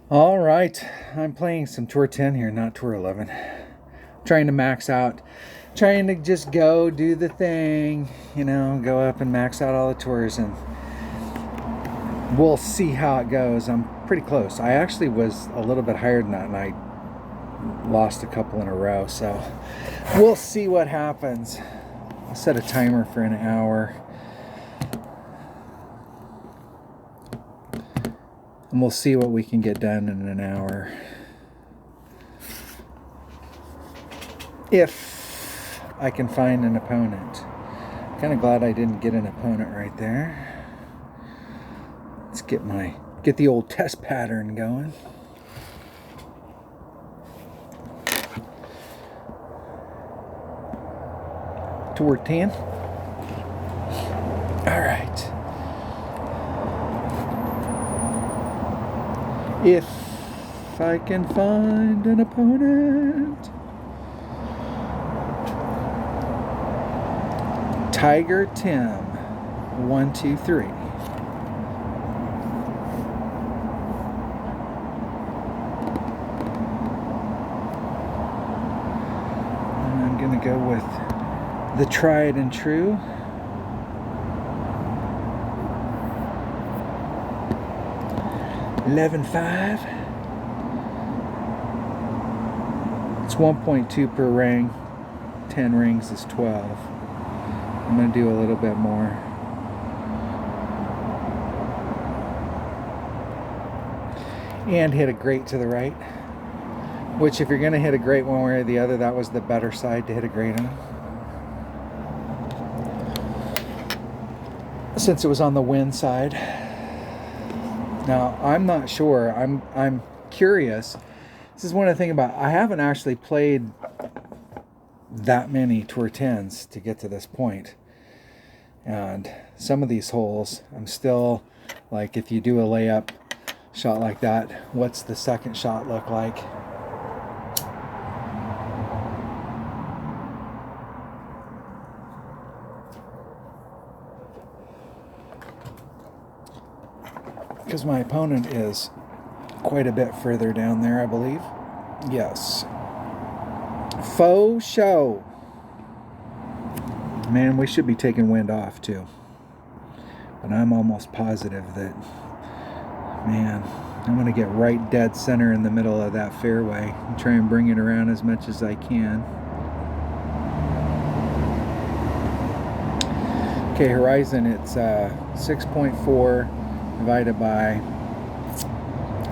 All right, I'm playing some Tour 10 here, not Tour 11. Trying to max out, trying to just go do the thing, go up and max out all the tours, and we'll see how it goes. I'm pretty close. I actually was a little bit higher than that, and I lost a couple in a row, so we'll see what happens. I'll set a timer for an hour. And we'll see what we can get done in an hour. If I can find an opponent. Kind of glad I didn't get an opponent right there. Let's get the old test pattern going. Tour 10. All right. If I can find an opponent. Tiger Tim. 1, 2, 3. And I'm going to go with the tried and true. $11.5. It's 1.2 per ring. 10 rings is 12. I'm going to do a little bit more. And hit a great to the right. Which, if you're going to hit a great one way or the other, that was the better side to hit a great on. Since it was on the win side. Now, I'm not sure. I'm curious. This is one of the things about, I haven't actually played that many Tour 10s to get to this point. And some of these holes, I'm still, like, if you do a layup shot like that, what's the second shot look like? Because my opponent is quite a bit further down there, I believe. Yes. Faux show. Man, we should be taking wind off too. But I'm almost positive that, man, I'm going to get right dead center in the middle of that fairway and try and bring it around as much as I can. Okay, horizon, it's 6.4 divided by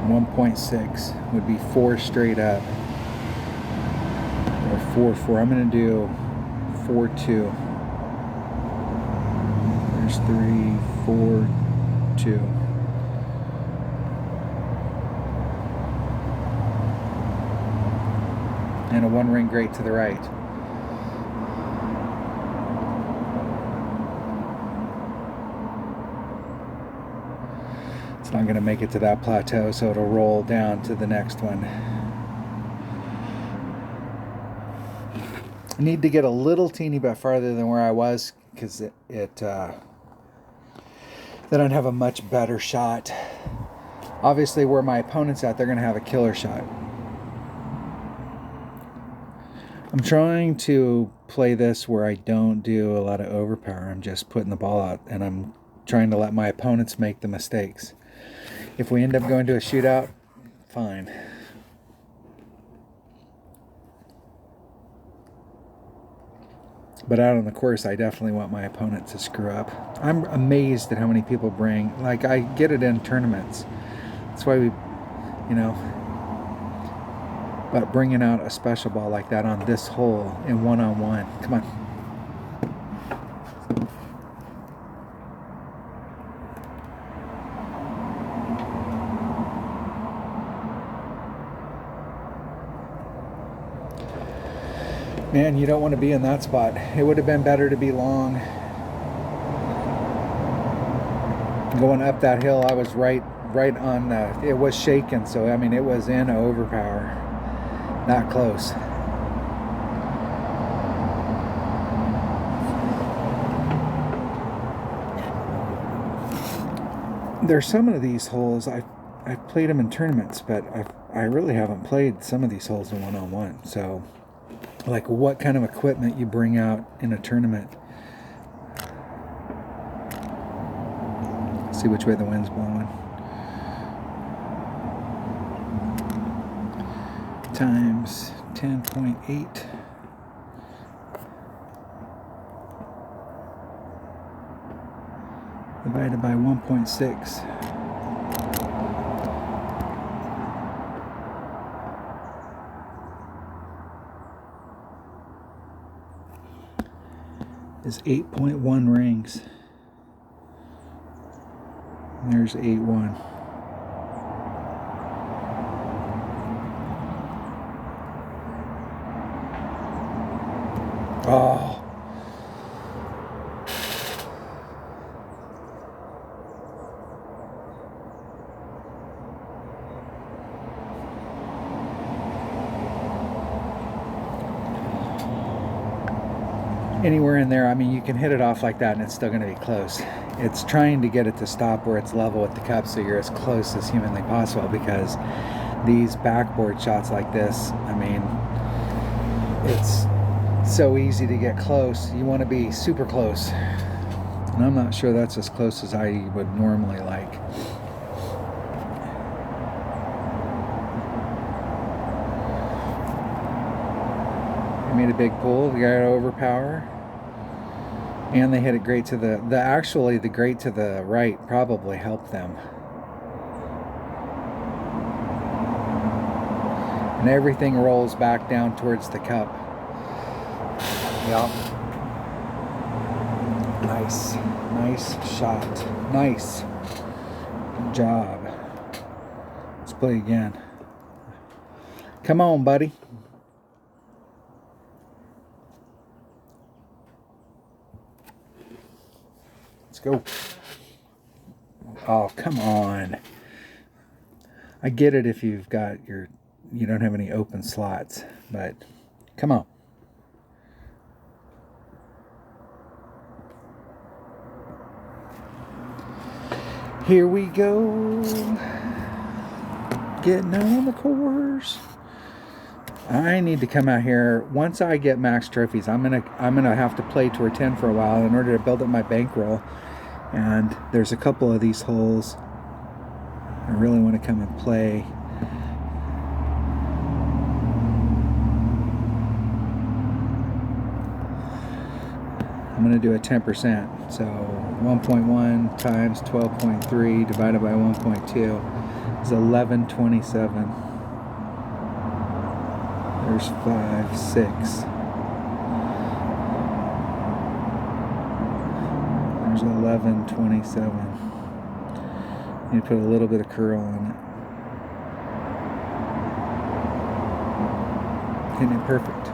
1.6 would be 4 straight up, or 4. I'm going to do 4-2. There's 3, 4, 2. And a 1 ring great to the right. It's not going to make it to that plateau, so it'll roll down to the next one. I need to get a little teeny bit farther than where I was, because then I'd have a much better shot. Obviously, where my opponent's at, they're going to have a killer shot. I'm trying to play this where I don't do a lot of overpower. I'm just putting the ball out, and I'm trying to let my opponents make the mistakes. If we end up going to a shootout, fine. But out on the course, I definitely want my opponent to screw up. I'm amazed at how many people bring, like, I get it in tournaments. That's why but bringing out a special ball like that on this hole in one-on-one, come on. Man, you don't want to be in that spot. It would have been better to be long. Going up that hill, I was right on, it was shaking, so I mean, it was in overpower. Not close. There's some of these holes, I've played them in tournaments, but I really haven't played some of these holes in one-on-one. So, like, what kind of equipment you bring out in a tournament? See which way the wind's blowing. Times 10.8. Divided by 1.6. Is 8.1 rings. And there's 8.1. Oh. Anywhere in there, I mean, you can hit it off like that and it's still going to be close. It's trying to get it to stop where it's level with the cup so you're as close as humanly possible, because these backboard shots like this, I mean, it's so easy to get close. You want to be super close. And I'm not sure that's as close as I would normally like. I made a big pull. We got to overpower. And they hit it great to the actually the great to the right probably helped them. And everything rolls back down towards the cup. Yep. Nice. Nice shot. Nice. Good job. Let's play again. Come on, buddy. Let's go. Oh, come on. I get it if you've got you don't have any open slots, but come on. Here we go. Getting on the course. I need to come out here. Once I get max trophies, I'm gonna have to play Tour 10 for a while in order to build up my bankroll. And there's a couple of these holes I really want to come and play. I'm going to do a 10%. So 1.1 times 12.3 divided by 1.2 is 1127. There's 5, 6. There's 1127. You put a little bit of curl on it. Hitting it perfect.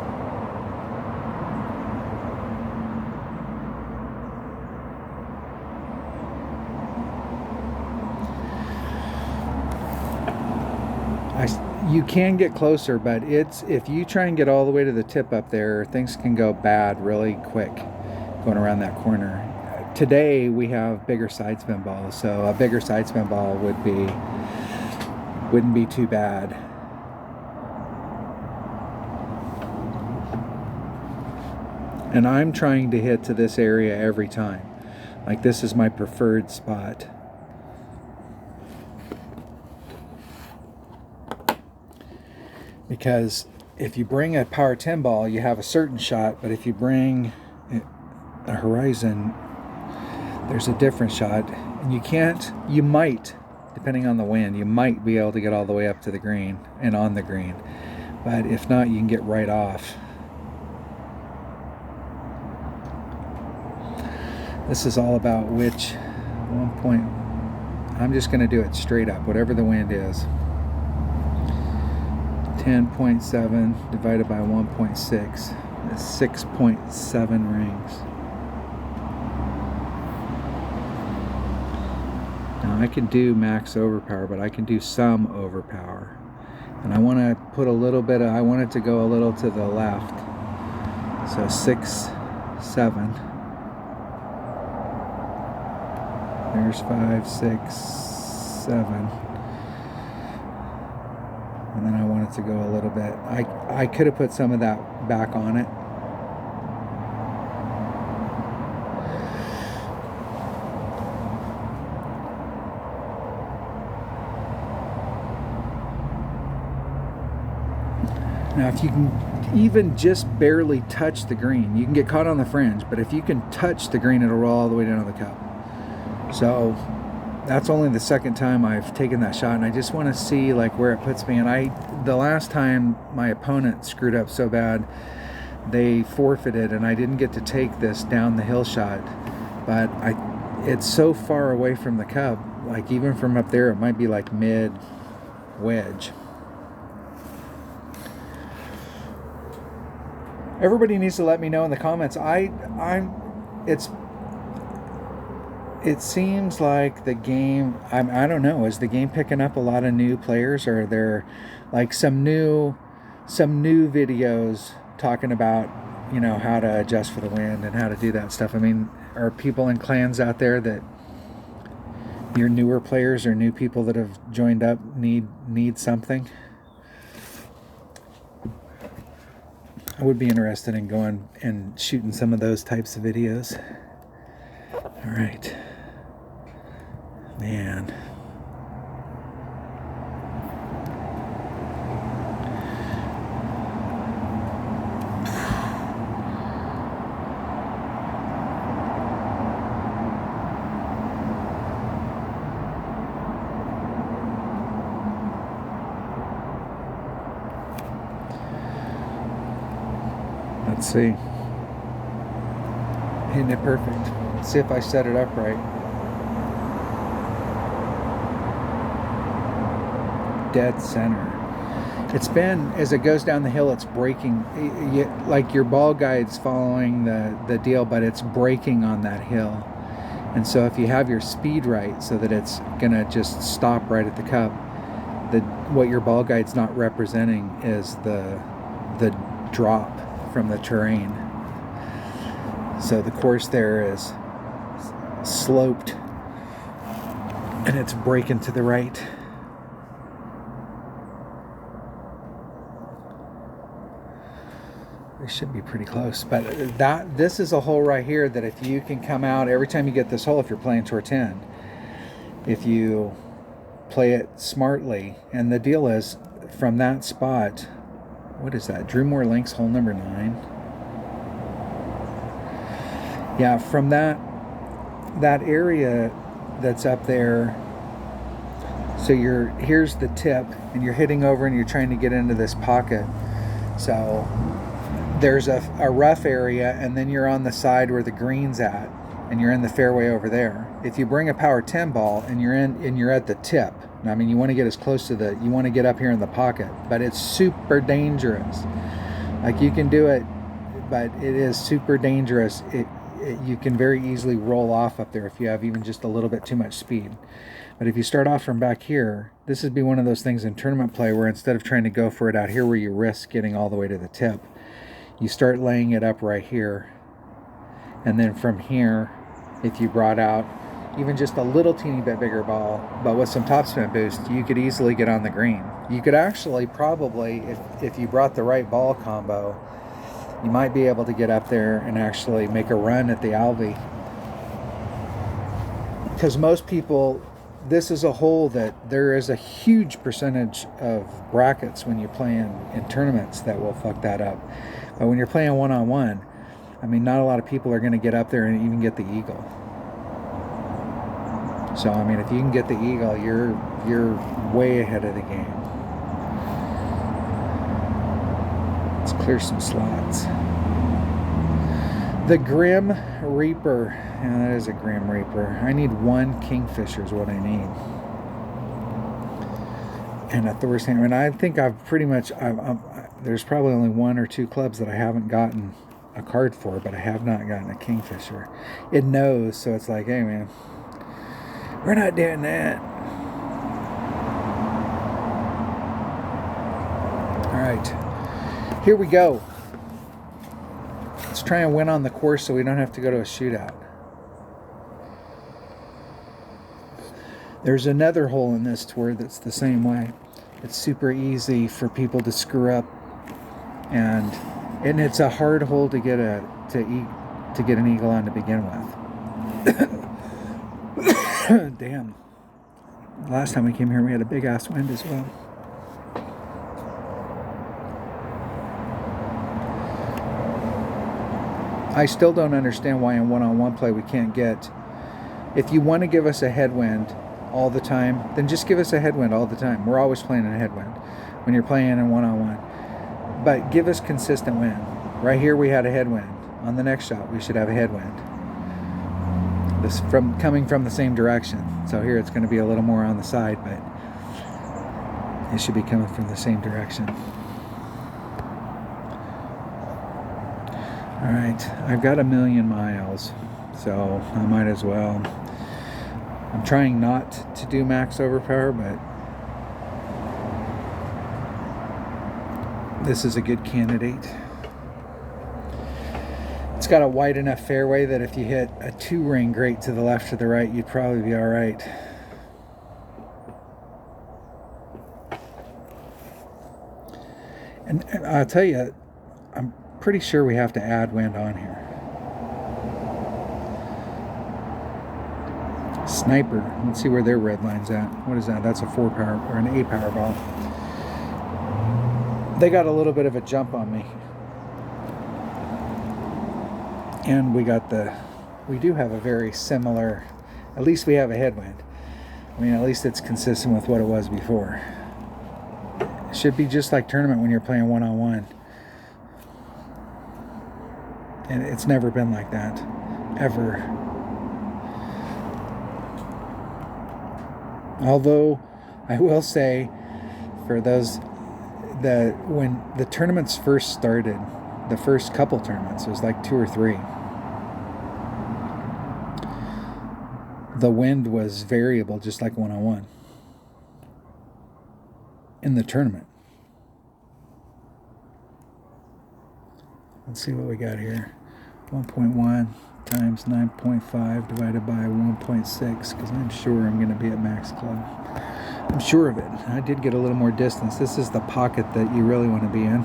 You can get closer, but if you try and get all the way to the tip up there, things can go bad really quick going around that corner. Today we have bigger side spin balls, so a bigger side spin ball wouldn't be too bad. And I'm trying to hit to this area every time. Like, this is my preferred spot. Because if you bring a Power 10 ball, you have a certain shot, but if you bring a Horizon, there's a different shot. And you might, depending on the wind, you might be able to get all the way up to the green and on the green. But if not, you can get right off. This is all about which one point. I'm just going to do it straight up, whatever the wind is. 10.7 divided by 1.6 is 6.7 rings. Now I can do max overpower, but I can do some overpower. And I want to put a little bit of, I want it to go a little to the left. So 6, 7. There's 5, 6, 7. And then I want it to go a little bit. I could have put some of that back on it. Now, if you can even just barely touch the green, you can get caught on the fringe, but if you can touch the green, it'll roll all the way down to the cup. So that's only the second time I've taken that shot, and I just want to see like where it puts me. And the last time my opponent screwed up so bad, they forfeited, and I didn't get to take this down the hill shot. But it's so far away from the cup, like even from up there, it might be like mid wedge. Everybody needs to let me know in the comments. It seems like the game, I don't know, is the game picking up a lot of new players, or are there like some new videos talking about, you know, how to adjust for the wind and how to do that stuff? I mean, are people in clans out there that your newer players or new people that have joined up need something? I would be interested in going and shooting some of those types of videos. All right. Man. Let's see. Hitting it perfect. Let's see if I set it up right. Dead center. It's been, as it goes down the hill, it's breaking. Like your ball guide's following the deal, but it's breaking on that hill. And so if you have your speed right so that it's gonna just stop right at the cup, what your ball guide's not representing is the drop from the terrain. So the course there is sloped and it's breaking to the right. They should be pretty close, but this is a hole right here that if you can come out every time you get this hole, if you're playing Tour 10, if you play it smartly, and the deal is from that spot, what is that? Drew Moore Links, hole number 9. Yeah, from that area that's up there. So here's the tip, and you're hitting over, and you're trying to get into this pocket. So there's a rough area, and then you're on the side where the green's at, and you're in the fairway over there. If you bring a power 10 ball and you're at the tip, I mean, you want to get as close to you want to get up here in the pocket, but it's super dangerous. Like, you can do it, but it is super dangerous. You can very easily roll off up there if you have even just a little bit too much speed. But if you start off from back here, this would be one of those things in tournament play where instead of trying to go for it out here where you risk getting all the way to the tip, you start laying it up right here. And then from here, if you brought out even just a little teeny bit bigger ball, but with some topspin boost, you could easily get on the green. You could actually probably, if you brought the right ball combo, you might be able to get up there and actually make a run at the Alvey. Because most people, this is a hole that there is a huge percentage of brackets when you're playing in tournaments that will fuck that up. But when you're playing one-on-one, I mean, not a lot of people are going to get up there and even get the eagle. So, I mean, if you can get the eagle, you're way ahead of the game. Let's clear some slots. The Grim Reaper. Yeah, that is a Grim Reaper. I need one Kingfisher is what I need. And a Thor's Hammer. And I think I've pretty much, there's probably only 1 or 2 clubs that I haven't gotten a card for, but I have not gotten a Kingfisher. It knows, so it's like, hey man, we're not doing that. All right, here we go. Let's try and win on the course so we don't have to go to a shootout. There's another hole in this tour that's the same way. it's super easy for people to screw up, and it's a hard hole to get an eagle on to begin with. Damn. Last time we came here, we had a big ass wind as well. I still don't understand why in one-on-one play we can't get. If you want to give us a headwind all the time, then just give us a headwind all the time. We're always playing in a headwind when you're playing in one-on-one. But give us consistent wind. Right here we had a headwind. On the next shot we should have a headwind. This coming from the same direction. So here it's going to be a little more on the side, but it should be coming from the same direction. All right, I've got 1,000,000 miles, so I might as well. I'm trying not to do max overpower, but this is a good candidate. It's got a wide enough fairway that if you hit a 2-ring great to the left or the right, you'd probably be all right. And I'll tell you, I'm pretty sure we have to add wind on here. Sniper, let's see where their red line's at. What is that? That's a 4-power or an 8-power ball. They got a little bit of a jump on me. And we do have a very similar, at least we have a headwind. I mean, at least it's consistent with what it was before. It should be just like tournament when you're playing one-on-one. And it's never been like that, ever. Although, I will say, for those that when the tournaments first started, the first couple tournaments, it was like 2 or 3. The wind was variable, just like one-on-one in the tournament. Let's see what we got here. 1.1 times 9.5 divided by 1.6, because I'm sure I'm going to be at max club. I'm sure of it. I did get a little more distance. This is the pocket that you really want to be in.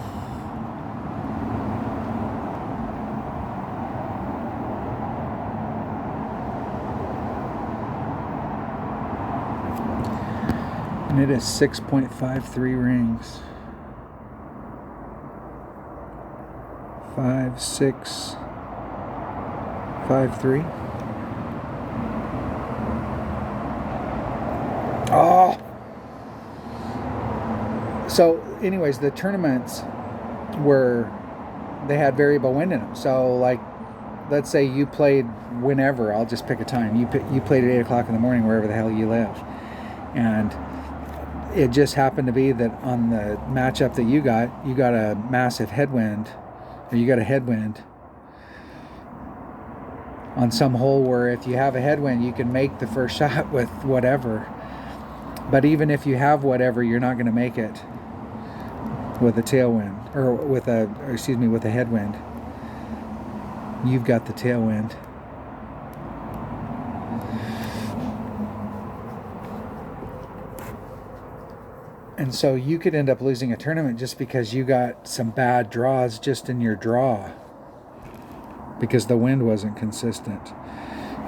And it is 6.53 rings. 5, 6, 5, 3. Oh! So, anyways, the tournaments they had variable wind in them. So, like, let's say you played whenever. I'll just pick a time. You played at 8 o'clock in the morning wherever the hell you live. And it just happened to be that on the matchup that you got a massive headwind, or you got a headwind on some hole where if you have a headwind, you can make the first shot with whatever. But even if you have whatever, you're not going to make it with a tailwind, or with a headwind. You've got the tailwind. And so you could end up losing a tournament just because you got some bad draws just in your draw, because the wind wasn't consistent.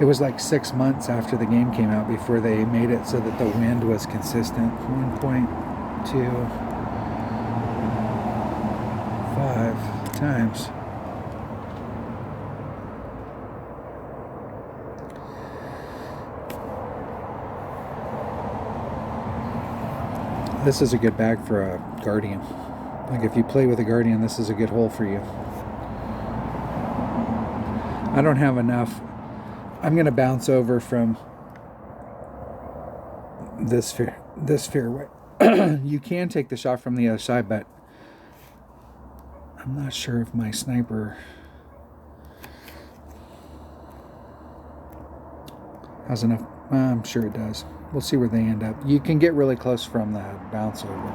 It was like 6 months after the game came out before they made it so that the wind was consistent. 1.25 times. This is a good bag for a Guardian. Like if you play with a Guardian, this is a good hole for you. I don't have enough. I'm going to bounce over from this fairway. You can take the shot from the other side, but I'm not sure if my sniper has enough. I'm sure it does. We'll see where they end up. You can get really close from the bounce over.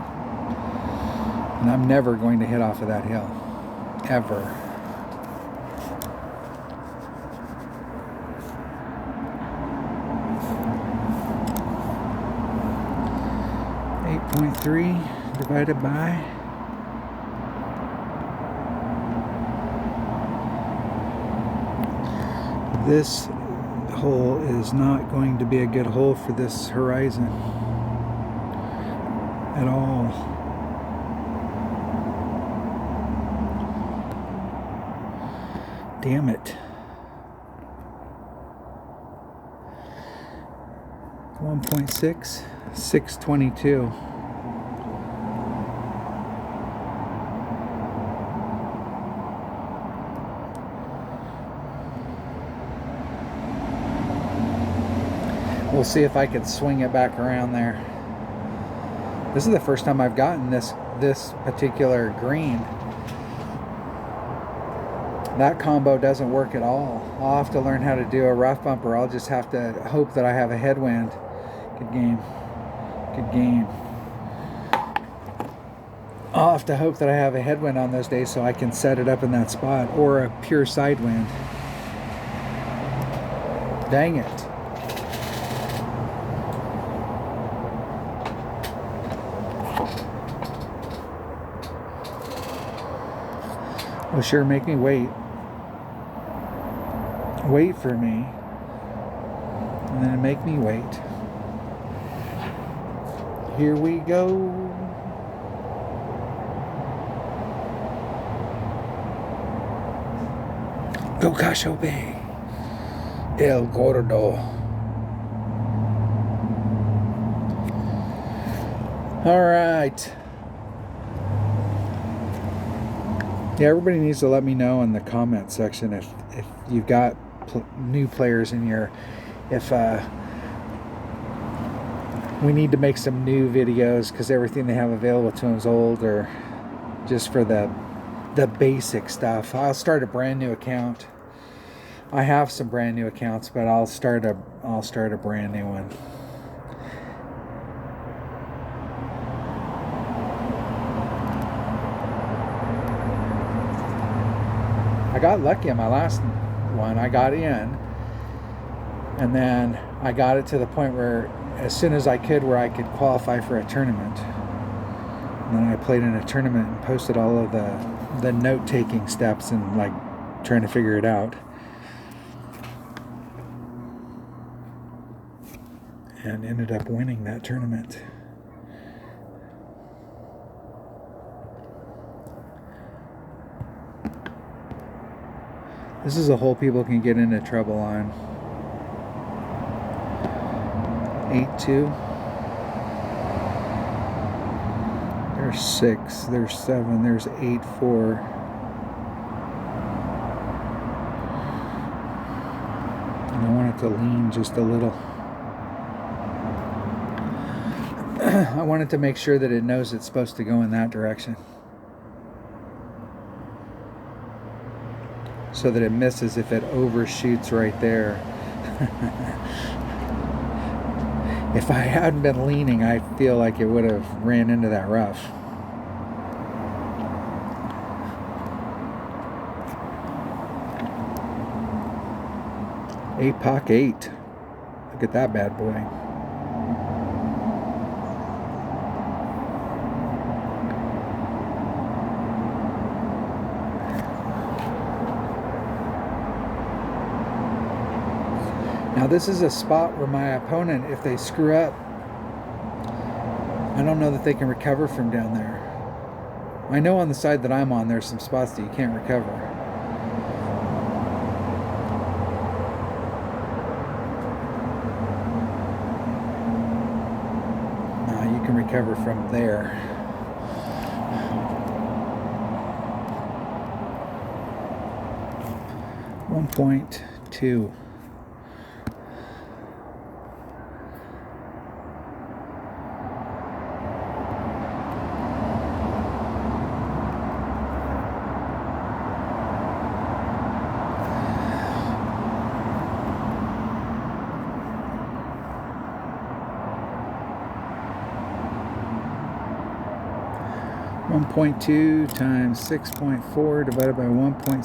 And I'm never going to hit off of that hill. Ever. 1.3 divided by this hole is not going to be a good hole for this horizon at all. Damn it. 1.6, 622. We'll see if I can swing it back around there. This is the first time I've gotten this particular green. That combo doesn't work at all. I'll have to learn how to do a rough bumper. I'll just have to hope that I have a headwind. Good game. Good game. I'll have to hope that I have a headwind on those days so I can set it up in that spot, or a pure side wind. Dang it. Well, sure, make me wait. Wait for me. And then make me wait. Here we go. Go Casho Bay. El Gordo. All right. Yeah, everybody needs to let me know in the comment section if you've got new players in your, if we need to make some new videos because everything they have available to them is old, or just for the basic stuff. I'll start a brand new account. I have some brand new accounts, but I'll start a brand new one. I got lucky on my last one. I got in, and then I got it to the point where as soon as I could, where I could qualify for a tournament. And then I played in a tournament and posted all of the note-taking steps and like trying to figure it out. And ended up winning that tournament. This is a hole people can get into trouble on. 8-2. There's 6. There's 7. There's 8-4. And I want it to lean just a little. I wanted to make sure that it knows it's supposed to go in that direction, so that it misses if it overshoots right there. If I hadn't been leaning, I feel like it would have ran into that rough. APOC 8. Look at that bad boy. Now this is a spot where my opponent, if they screw up, I don't know that they can recover from down there. I know on the side that I'm on, there's some spots that you can't recover. You can recover from there. .2. .2 times 6.4 divided by 1.6,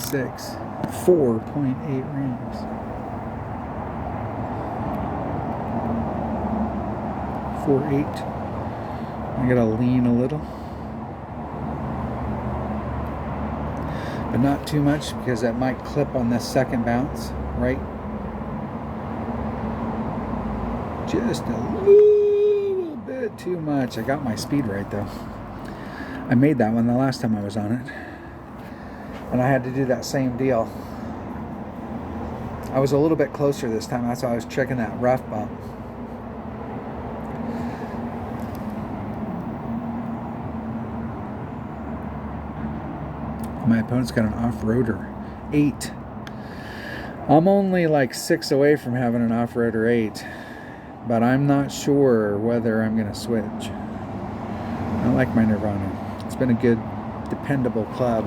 4.8 rams. 4.8. I gotta lean a little, but not too much because that might clip on this second bounce, right? Just a little bit too much. I got my speed right though. I made that one the last time I was on it, and I had to do that same deal. I was a little bit closer this time. That's why I was checking that rough bump. My opponent's got an off-roader 8. I'm only like 6 away from having an off-roader 8, but I'm not sure whether I'm going to switch. I like my Nirvana. It's been a good, dependable club,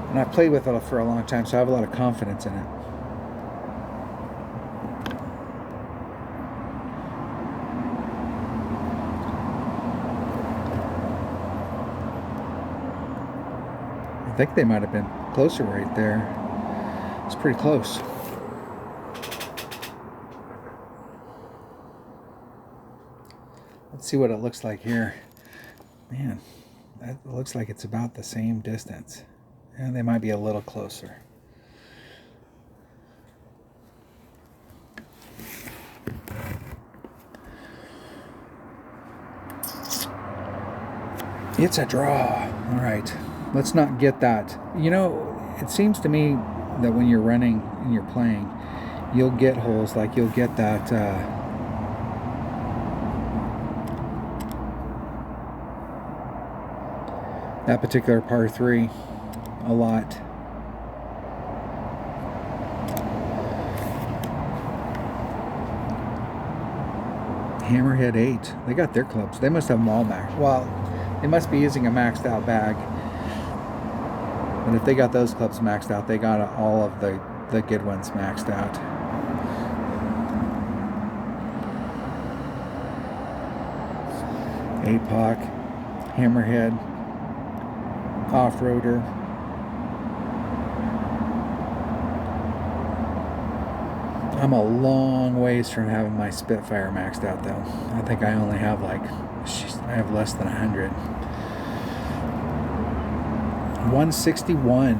and I've played with it for a long time, so I have a lot of confidence in it. I think they might have been closer right there. It's pretty close. Let's see what it looks like here. Man, that looks like it's about the same distance. And they might be a little closer. It's a draw. All right. Let's not get that. You know, it seems to me that when you're running and you're playing, you'll get holes like you'll get that that particular par 3 a lot. Hammerhead 8. They got their clubs. They must have them all maxed. Well, they must be using a maxed out bag. But if they got those clubs maxed out, they got all of the good ones maxed out. APOC, Hammerhead, Off-Roader. I'm a long ways from having my Spitfire maxed out though. I think I only have like, I have less than 100. 161.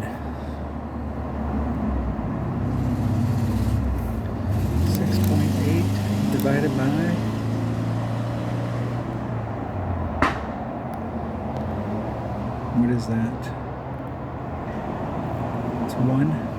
6.8 divided by. What is that? It's 1.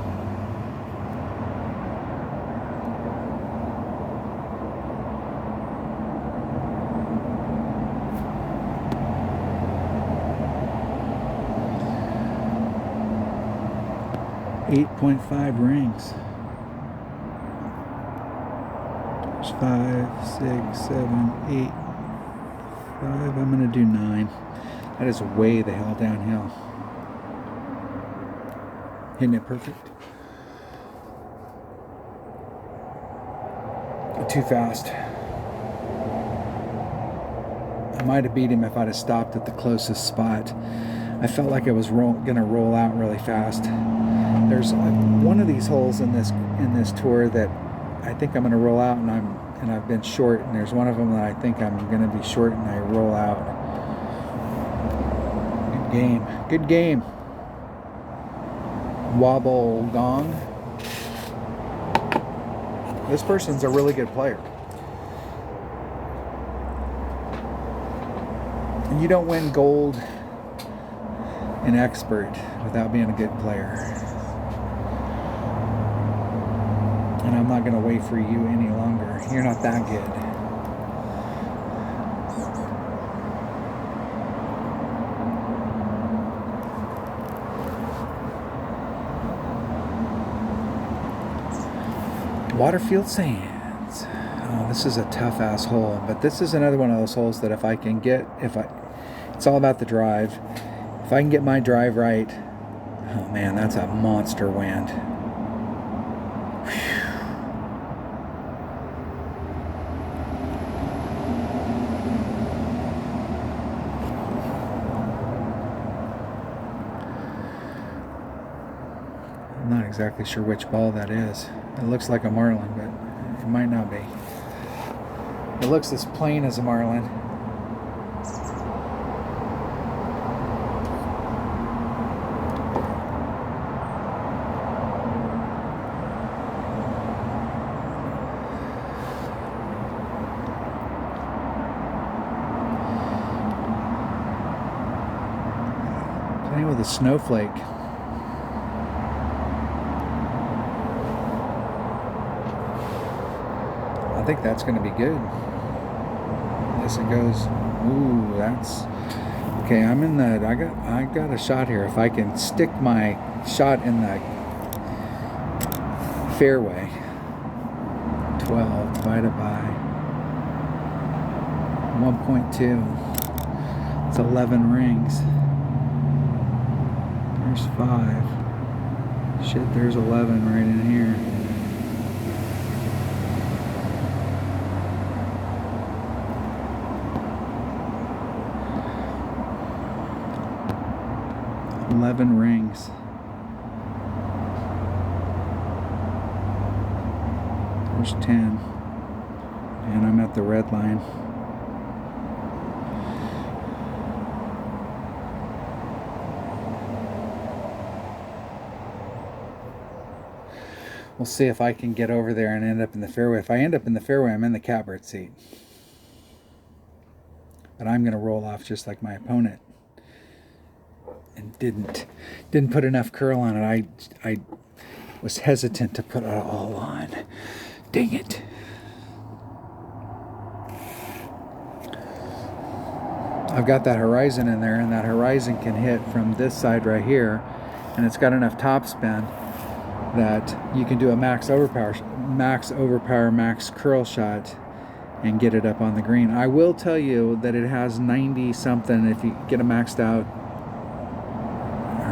.5 rings. There's 5, 6, 7, 8, 5. I'm gonna do 9. That is way the hell downhill. Hitting it perfect. Too fast. I might have beat him if I'd have stopped at the closest spot. I felt like I was gonna roll out really fast. There's one of these holes in this tour that I think I'm going to roll out, and I've been short. And there's one of them that I think I'm going to be short, and I roll out. Good game. Good game. Wobble Gong. This person's a really good player. You don't win gold in expert without being a good player. And I'm not going to wait for you any longer. You're not that good. Waterfield Sands. Oh, this is a tough ass hole, but this is another one of those holes that if I can get, it's all about the drive. If I can get my drive right, oh man, that's a monster wind. I'm not exactly sure which ball that is. It looks like a marlin, but it might not be. It looks as plain as a marlin. Playing with a snowflake. I think that's going to be good. Yes, it goes. Ooh, that's okay. I'm in the. I got a shot here. If I can stick my shot in the fairway. 12 divided by 1.2. It's 11 rings. There's 5. Shit, there's 11 right in here. Rings. There's 10. And I'm at the red line. We'll see if I can get over there and end up in the fairway. If I end up in the fairway, I'm in the catbird seat. But I'm going to roll off just like my opponent. And didn't put enough curl on it. I was hesitant to put it all on. Dang it. I've got that horizon in there, and that horizon can hit from this side right here, and it's got enough topspin that you can do a max overpower, max curl shot and get it up on the green. I will tell you that it has 90 something. If you get a maxed out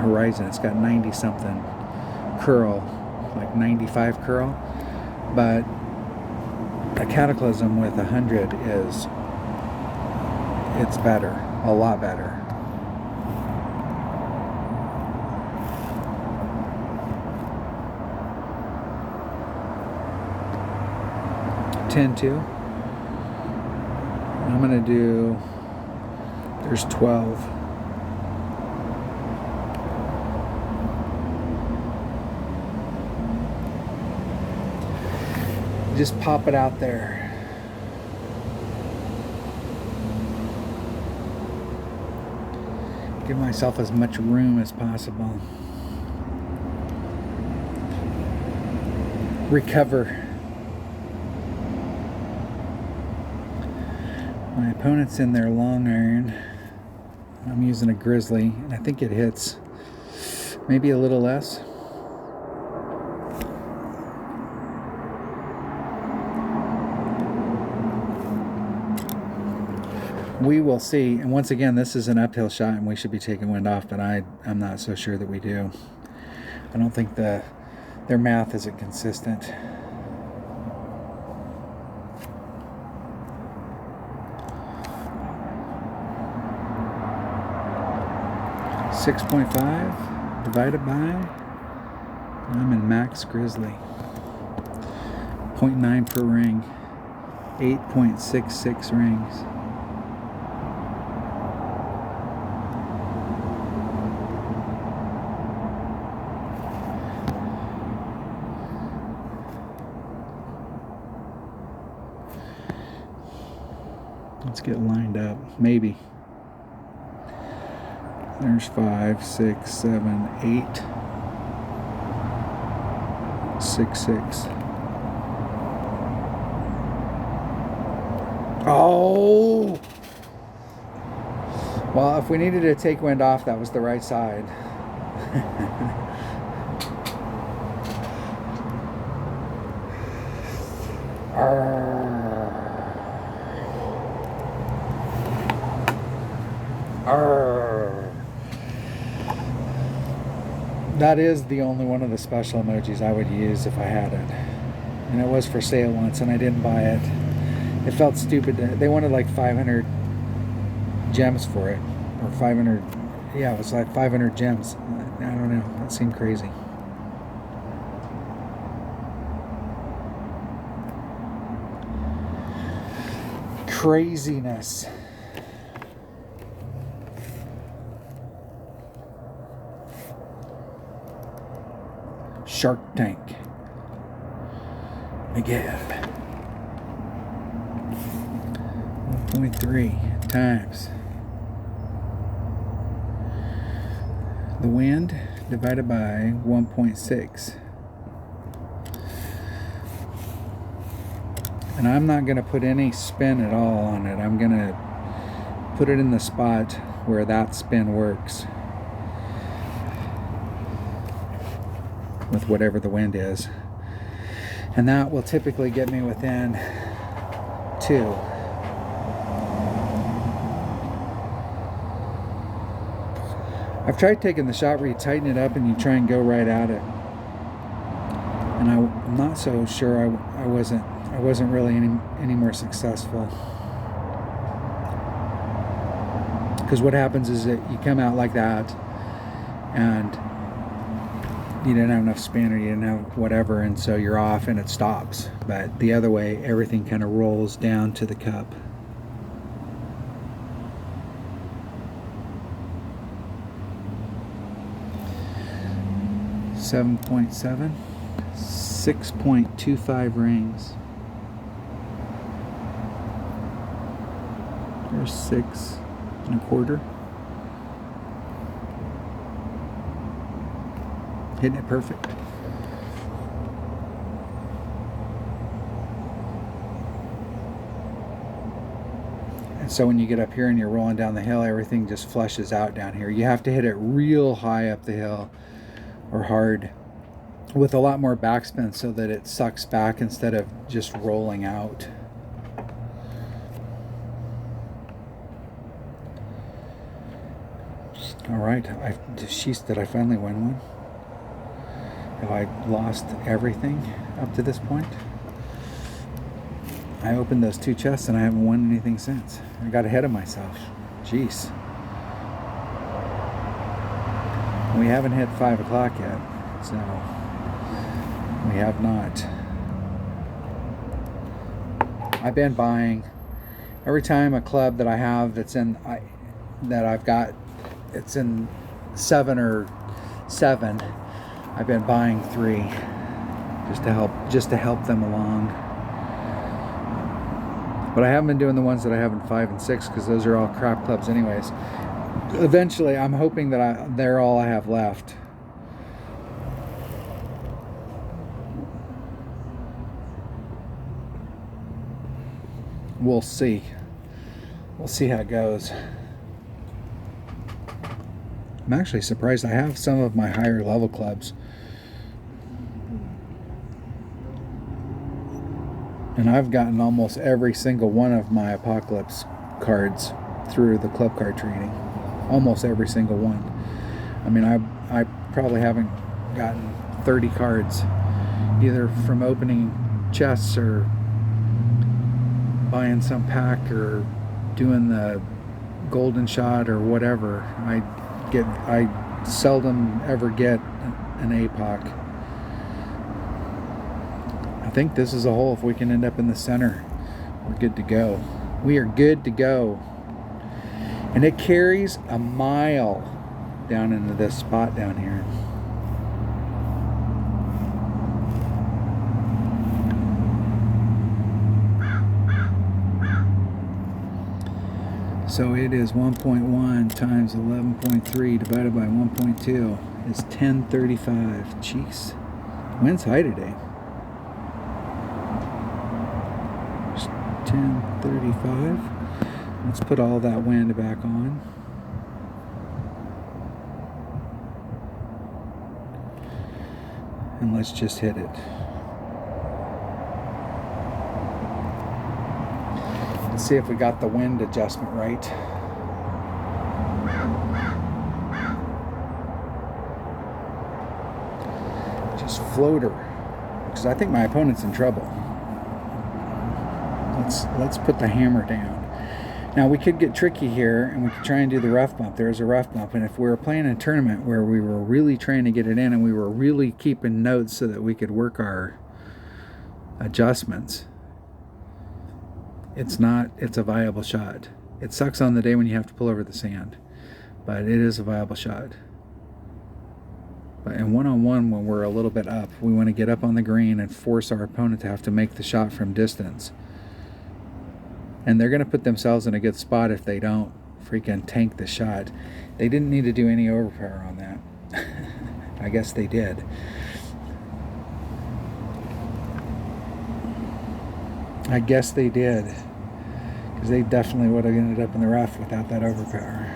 horizon, it's got 90 something curl, like 95 curl, but a Cataclysm with 100 is, it's better, a lot better. $10-2. I'm gonna do, there's 12. Just pop it out there. Give myself as much room as possible. Recover. My opponent's in their long iron. I'm using a Grizzly, and I think it hits maybe a little less. We will see. And once again, this is an uphill shot, and we should be taking wind off, but I'm not so sure that we do. I don't think their math isn't consistent. .5 divided by, I'm in max Grizzly. 0.9 per ring. 8.66 rings. Let's get lined up. Maybe. There's 5, 6, 7, 8, 6, 6. Oh! Well, if we needed to take wind off, that was the right side. That is the only one of the special emojis I would use if I had it. And it was for sale once, and I didn't buy it. It felt stupid. They wanted like 500 gems for it. Or 500... Yeah, it was like 500 gems. I don't know. That seemed crazy. Craziness. Shark Tank. Again. 1.3 times the wind divided by 1.6. And I'm not going to put any spin at all on it. I'm going to put it in the spot where that spin works with whatever the wind is. And that will typically get me within 2. I've tried taking the shot where you tighten it up and you try and go right at it. And I'm not so sure I wasn't really any more successful. Because what happens is that you come out like that and you didn't have enough spin or you didn't have whatever, and so you're off and it stops. But the other way, everything kind of rolls down to the cup. .7, 6.25 rings. There's 6 1/4. Hitting it perfect. And so when you get up here and you're rolling down the hill, everything just flushes out down here. You have to hit it real high up the hill, or hard, with a lot more backspin so that it sucks back instead of just rolling out. All right, did I finally win one? Have I lost everything up to this point? I opened those 2 chests and I haven't won anything since. I got ahead of myself. Jeez. We haven't hit 5 o'clock yet, so we have not. I've been buying every time a club that I have it's in 7 or 7. I've been buying 3 just to help them along. But I haven't been doing the ones that I have in 5 and 6 because those are all crap clubs anyways. Eventually, I'm hoping that they're all I have left. We'll see. We'll see how it goes. I'm actually surprised. I have some of my higher level clubs. And I've gotten almost every single one of my Apocalypse cards through the club card trading. Almost every single one. I mean, I probably haven't gotten 30 cards either from opening chests or buying some pack or doing the golden shot or whatever. I seldom ever get an APOC. I think this is a hole. If we can end up in the center, we're good to go. We are good to go. And it carries a mile down into this spot down here. So it is 1.1 times 11.3 divided by 1.2 is 1035. Jeez. Wind's high today. 1035. Let's put all that wind back on. And let's just hit it. Let's see if we got the wind adjustment right. Just floater, because I think my opponent's in trouble. Let's put the hammer down. Now we could get tricky here and we could try and do the rough bump. There's a rough bump, and if we were playing a tournament where we were really trying to get it in and we were really keeping notes so that we could work our adjustments, it's a viable shot. It sucks on the day when you have to pull over the sand, but it is a viable shot. But in one-on-one, when we're a little bit up, we want to get up on the green and force our opponent to have to make the shot from distance. And they're going to put themselves in a good spot if they don't freaking tank the shot. They didn't need to do any overpower on that. I guess they did. I guess they did. Because they definitely would have ended up in the rough without that overpower.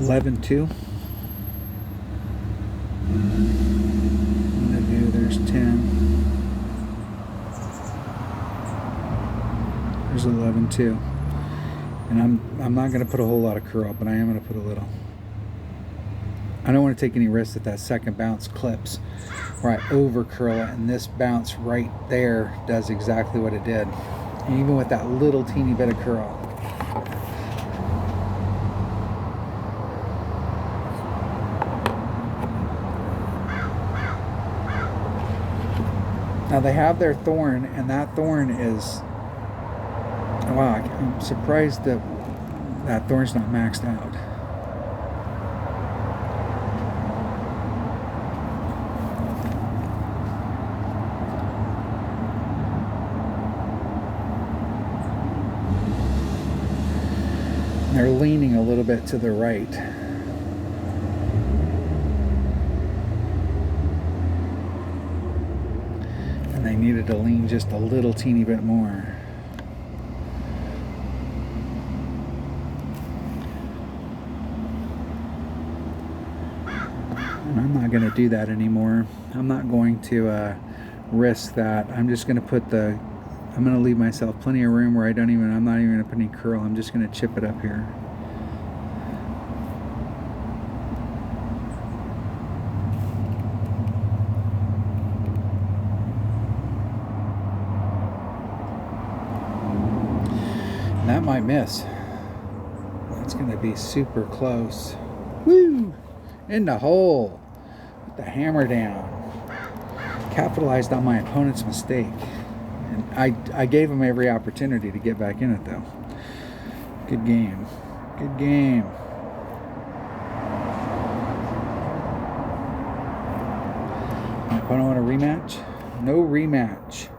$11.2. There's 10. There's 11.2. And I'm not going to put a whole lot of curl, but I am going to put a little. I don't want to take any risks that second bounce clips where I over curl it, and this bounce right there does exactly what it did. And even with that little teeny bit of curl. Now they have their thorn, and that thorn is, wow, I'm surprised that that thorn's not maxed out. They're leaning a little bit to the right. And they needed to lean just a little teeny bit more. And I'm not going to do that anymore. I'm not going to risk that. I'm just going to put I'm going to leave myself plenty of room where I'm not even going to put any curl. I'm just going to chip it up here. And that might miss. That's going to be super close. Woo! In the hole. With the hammer down. Capitalized on my opponent's mistake. And I gave him every opportunity to get back in it, though. Good game. Good game. My opponent want a rematch? No rematch.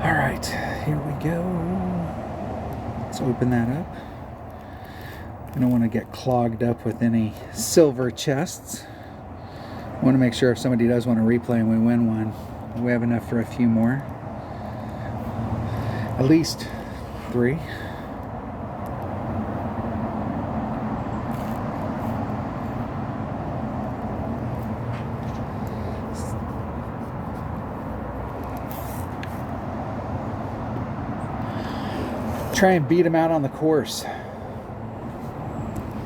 All right, here we go. Let's open that up. I don't want to get clogged up with any silver chests. I want to make sure if somebody does want to replay and we win one, we have enough for a few more. At least 3. Try and beat them out on the course.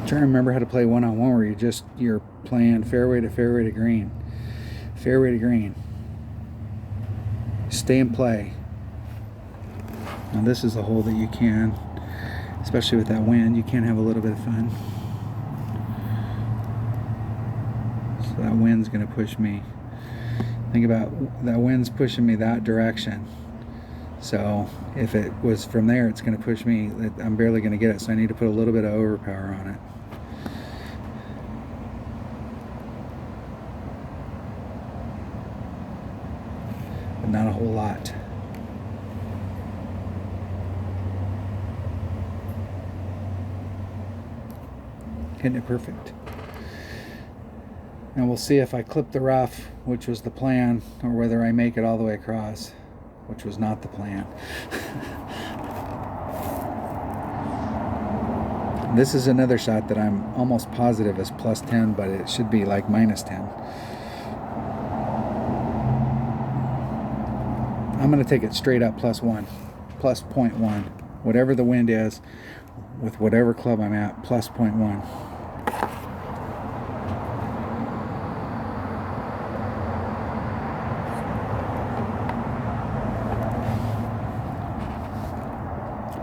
Trying to remember how to play one-on-one where you're playing fairway to green. Fairway to green. Stay and play. Now this is a hole that you can, especially with that wind, you can have a little bit of fun. So that wind's going to push me. Think about that wind's pushing me that direction. So if it was from there, it's going to push me. I'm barely going to get it, so I need to put a little bit of overpower on it. But not a whole lot. Hitting it perfect. Now we'll see if I clip the rough, which was the plan, or whether I make it all the way across, which was not the plan. This is another shot that I'm almost positive is plus 10, but it should be like minus 10. I'm going to take it straight up plus 1, plus 0.1. Whatever the wind is, with whatever club I'm at, plus 0.1.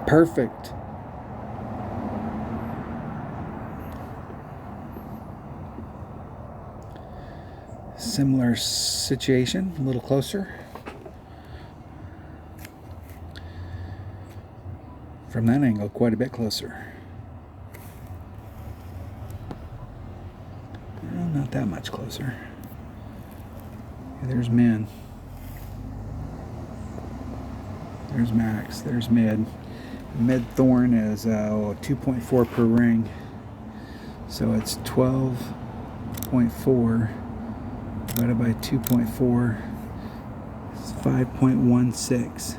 Perfect. Similar situation, a little closer. From that angle, quite a bit closer. Well, not that much closer. There's min. There's max. There's mid. Mid thorn is 2.4 per ring. So it's 12.4 divided by 2.4. It's 5.16.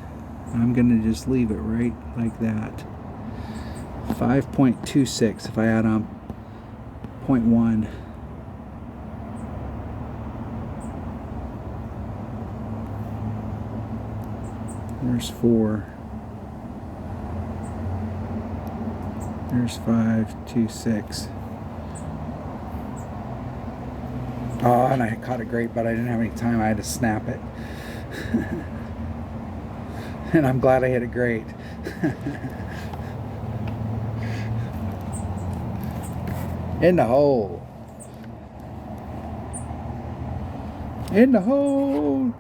I'm going to just leave it right like that. 5.26 if I add on 0.1. There's 4. There's 5.26. Oh, and I caught it great, but I didn't have any time. I had to snap it. And I'm glad I hit it great. In the hole. In the hole.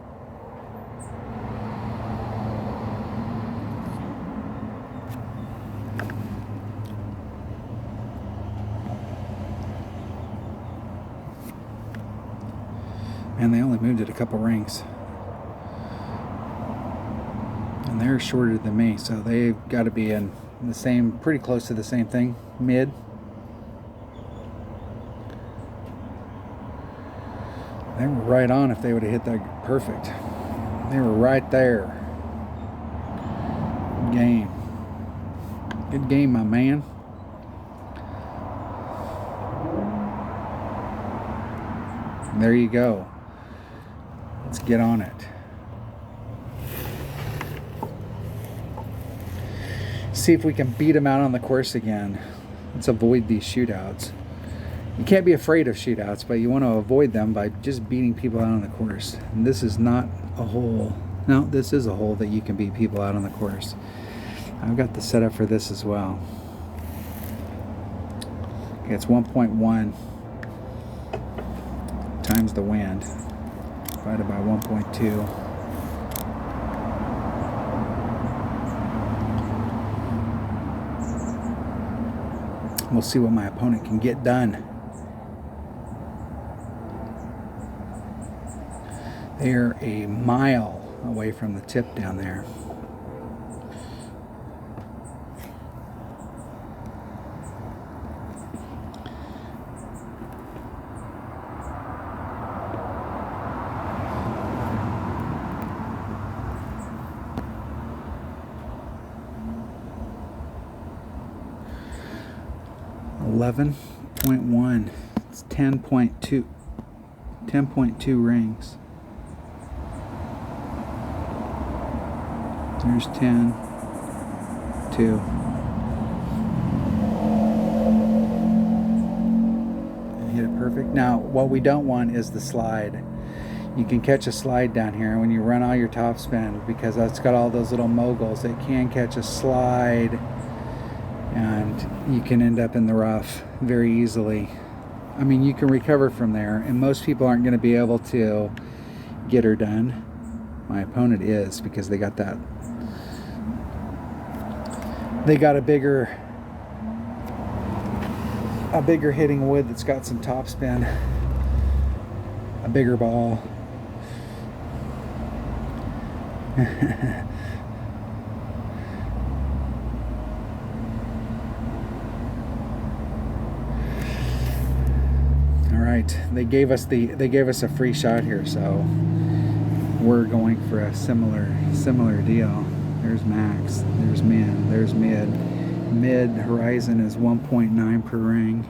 And they only moved it a couple rings. And they're shorter than me, so they've got to be in the same, pretty close to the same thing, mid. They were right on if they would have hit that perfect. They were right there. Good game. Good game, my man. And there you go. Let's get on it. See if we can beat them out on the course again. Let's avoid these shootouts. You can't be afraid of shootouts, but you want to avoid them by just beating people out on the course. And this is not a hole. No, this is a hole that you can beat people out on the course. I've got the setup for this as well. Okay, it's 1.1 times the wind divided by 1.2. We'll see what my opponent can get done. They're a mile away from the tip down there. $11.1. It's 10.2. 10.2 rings. There's 10, 2. Hit it perfect. Now, what we don't want is the slide. You can catch a slide down here, and when you run all your topspin, because that's got all those little moguls, it can catch a slide, and you can end up in the rough very easily. I mean, you can recover from there, and most people aren't going to be able to get her done. My opponent is, because they got that. They got a bigger hitting wood that's got some topspin, a bigger ball. All right, they gave us a free shot here, so we're going for a similar deal. There's max, there's min, there's mid. Mid horizon is 1.9 per ring.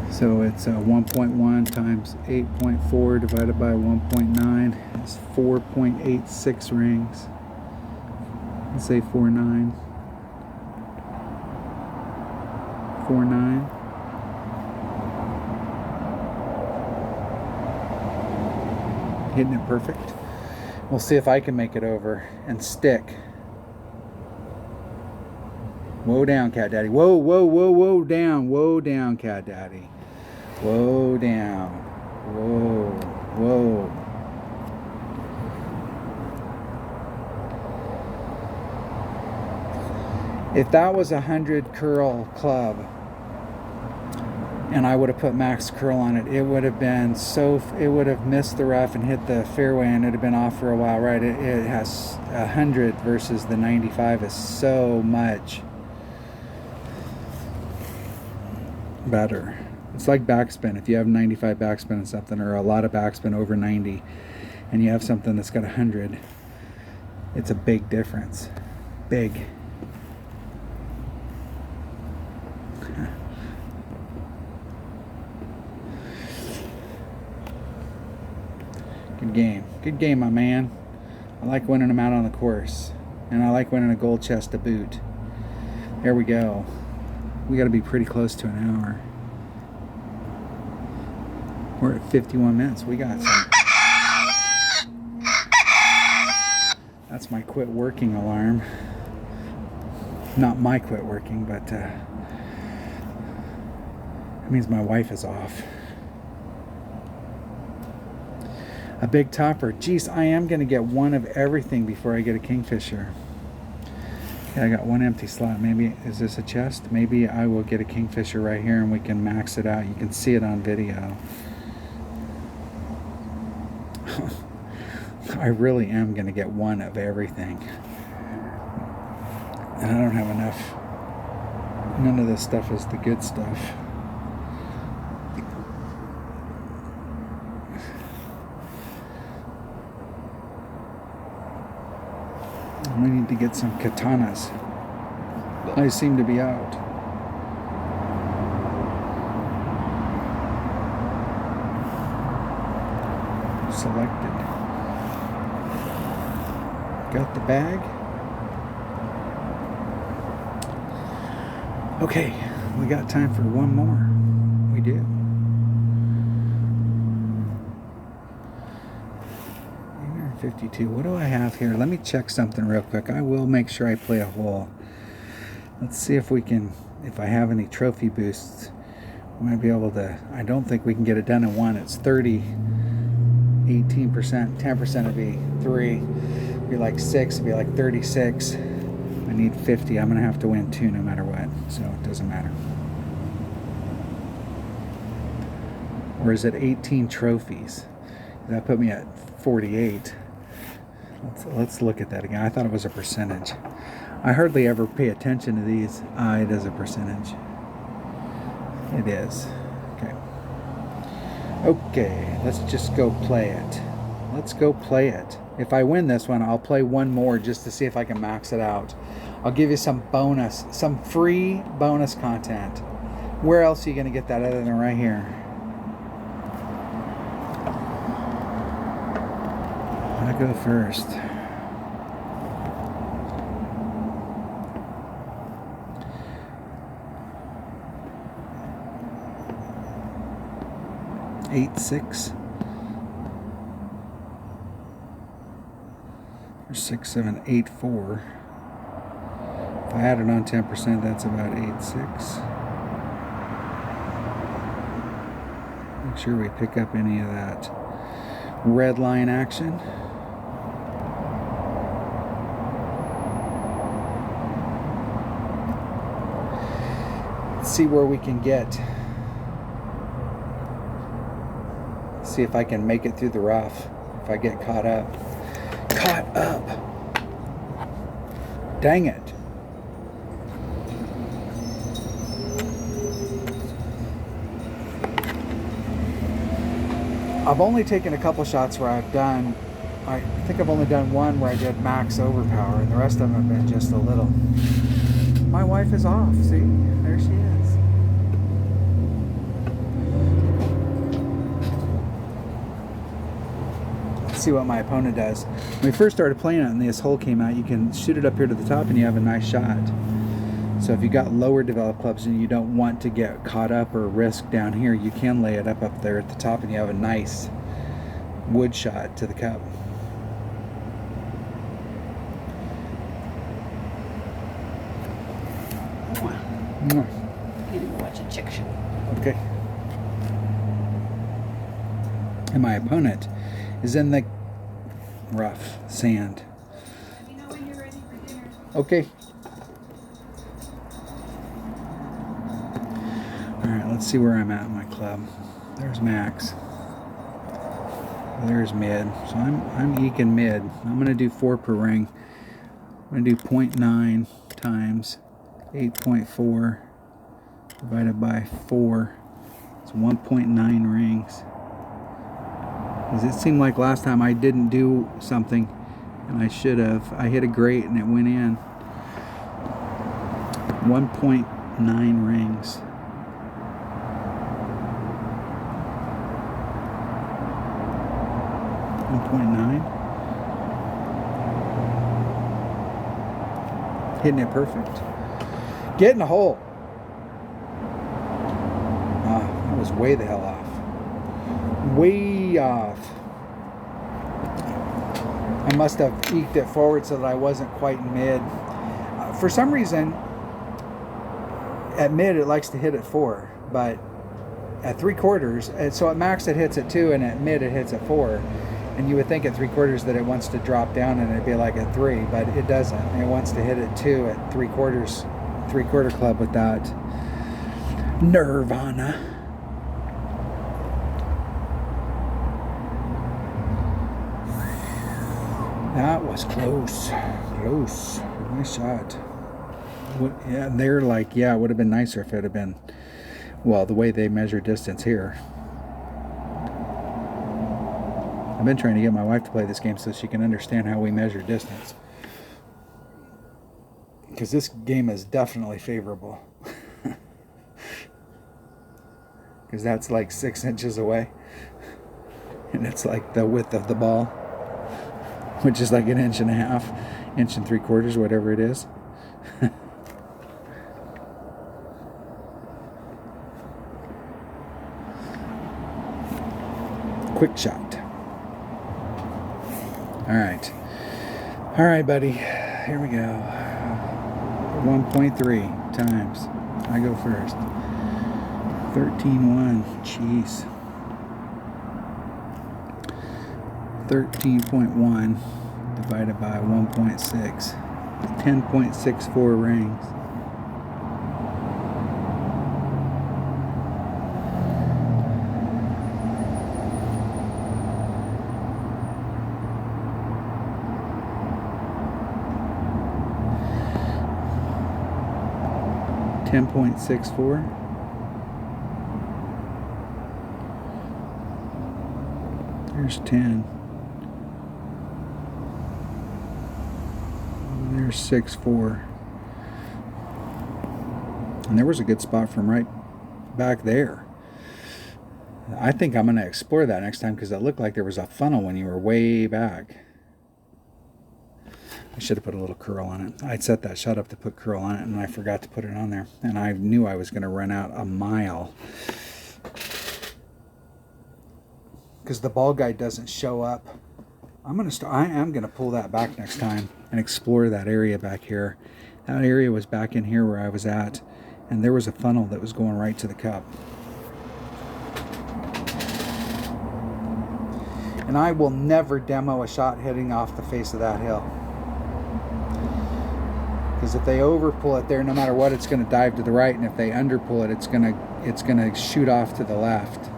So it's 1.1 times 8.4 divided by 1.9 is 4.86 rings. Let's say 4.9. 4.9. Hitting it perfect. We'll see if I can make it over and stick. Whoa down, Cat Daddy. Whoa, whoa, whoa, whoa down. Whoa down, Cat Daddy. Whoa down. Whoa, whoa. If that was 100 curl club and I would have put max curl on it, it would have been it would have missed the rough and hit the fairway, and it'd have been off for a while, right? It has 100 versus the 95 is so much better. It's like backspin. If you have 95 backspin and something, or a lot of backspin over 90, and you have something that's got 100, it's a big difference. Big. Good game. Good game, my man. I like winning them out on the course. And I like winning a gold chest to boot. There we go. We got to be pretty close to an hour. We're at 51 minutes. We got some. That's my quit working alarm. Not my quit working, but it means my wife is off. A big topper. Geez, I am going to get one of everything before I get a kingfisher. Okay, I got one empty slot. Maybe, is this a chest? Maybe I will get a kingfisher right here and we can max it out. You can see it on video. I really am going to get one of everything. And I don't have enough. None of this stuff is the good stuff. We need to get some katanas. I seem to be out. Selected. Got the bag. Okay, we got time for one more. We do. 52. What do I have here? Let me check something real quick. I will make sure I play a hole. Let's see if we can, if I have any trophy boosts. We might be able to, I don't think we can get it done in one. It's 30, 18%, 10% would be 3. It'd be like 6, it'd be like 36. I need 50. I'm going to have to win 2 no matter what. So it doesn't matter. Or is it 18 trophies? That put me at 48. Let's look at that again. I thought it was a percentage. I hardly ever pay attention to these. It is a percentage. It is. Okay. Okay, let's just go play it. Let's go play it. If I win this one, I'll play one more just to see if I can max it out. I'll give you some bonus, some free bonus content. Where else are you going to get that other than right here? I go first. Eight, 6. Or 6, 7, 8, 4. If I add it on 10%, that's about 8, 6. Make sure we pick up any of that red line action. See where we can get. See if I can make it through the rough. If I get caught up. Caught up. Dang it. I've only taken a couple shots where I've done, I think I've only done one where I did max overpower, and the rest of them have been just a little. My wife is off, see? There she is. Let's see what my opponent does. When we first started playing it and this hole came out, you can shoot it up here to the top and you have a nice shot. So if you got lower developed clubs and you don't want to get caught up or risk down here, you can lay it up there at the top and you have a nice wood shot to the cup. Mwah. I'm gonna go watch a chick show. Okay. And my opponent is in the rough sand. Let me know when you're ready for dinner. Okay. Alright, let's see where I'm at in my club. There's max. There's mid. So I'm eking mid. I'm gonna do 4 per ring. I'm gonna do 0.9 times 8.4 divided by 4. It's 1.9 rings. Does it seem like last time I didn't do something and I should have? I hit a grate and it went in. 1.9 rings. 1.9. Hitting it perfect. Get in the hole. That was way the hell off. Way off. I must have eked it forward so that I wasn't quite mid. For some reason, at mid it likes to hit at 4, but at 3/4, so at max it hits at 2, and at mid it hits at 4. And you would think at 3/4 that it wants to drop down and it'd be like at 3, but it doesn't. It wants to hit at 2 at 3/4, 3/4 club with that. Nirvana. That was close. Close. Nice shot. Yeah, they're like, yeah, it would have been nicer if it had been, well, the way they measure distance here. I've been trying to get my wife to play this game so she can understand how we measure distance. Because this game is definitely favorable. Because that's like 6 inches away. And it's like the width of the ball, which is like 1.5 inches, 1 3/4, whatever it is. Quick shot. All right, buddy. Here we go. 1.3 times. I go first. 13.1. Jeez. 13.1 divided by 1.6. 10.64 rings. $10.64. There's 10. There's 6.4. And there was a good spot from right back there. I think I'm going to explore that next time because it looked like there was a funnel when you were way back. I should have put a little curl on it. I'd set that shot up to put curl on it, and I forgot to put it on there. And I knew I was going to run out a mile. Because the ball guide doesn't show up. I am going to pull that back next time and explore that area back here. That area was back in here where I was at. And there was a funnel that was going right to the cup. And I will never demo a shot hitting off the face of that hill. Because if they overpull it there, no matter what, it's going to dive to the right, and if they underpull it, it's going to shoot off to the left.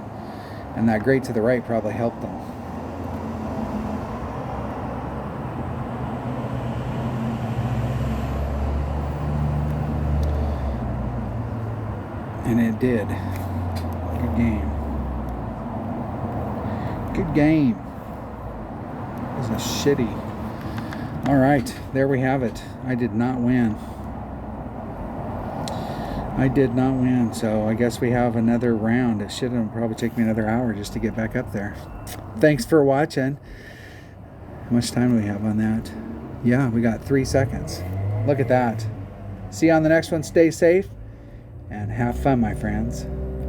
And that grate to the right probably helped them. And it did. Good game. Good game. It was a shitty. All right, there we have it. I did not win. So I guess we have another round. It should probably take me another hour just to get back up there. Thanks for watching. How much time do we have on that? Yeah, we got 3 seconds. Look at that. See you on the next one. Stay safe and have fun, my friends.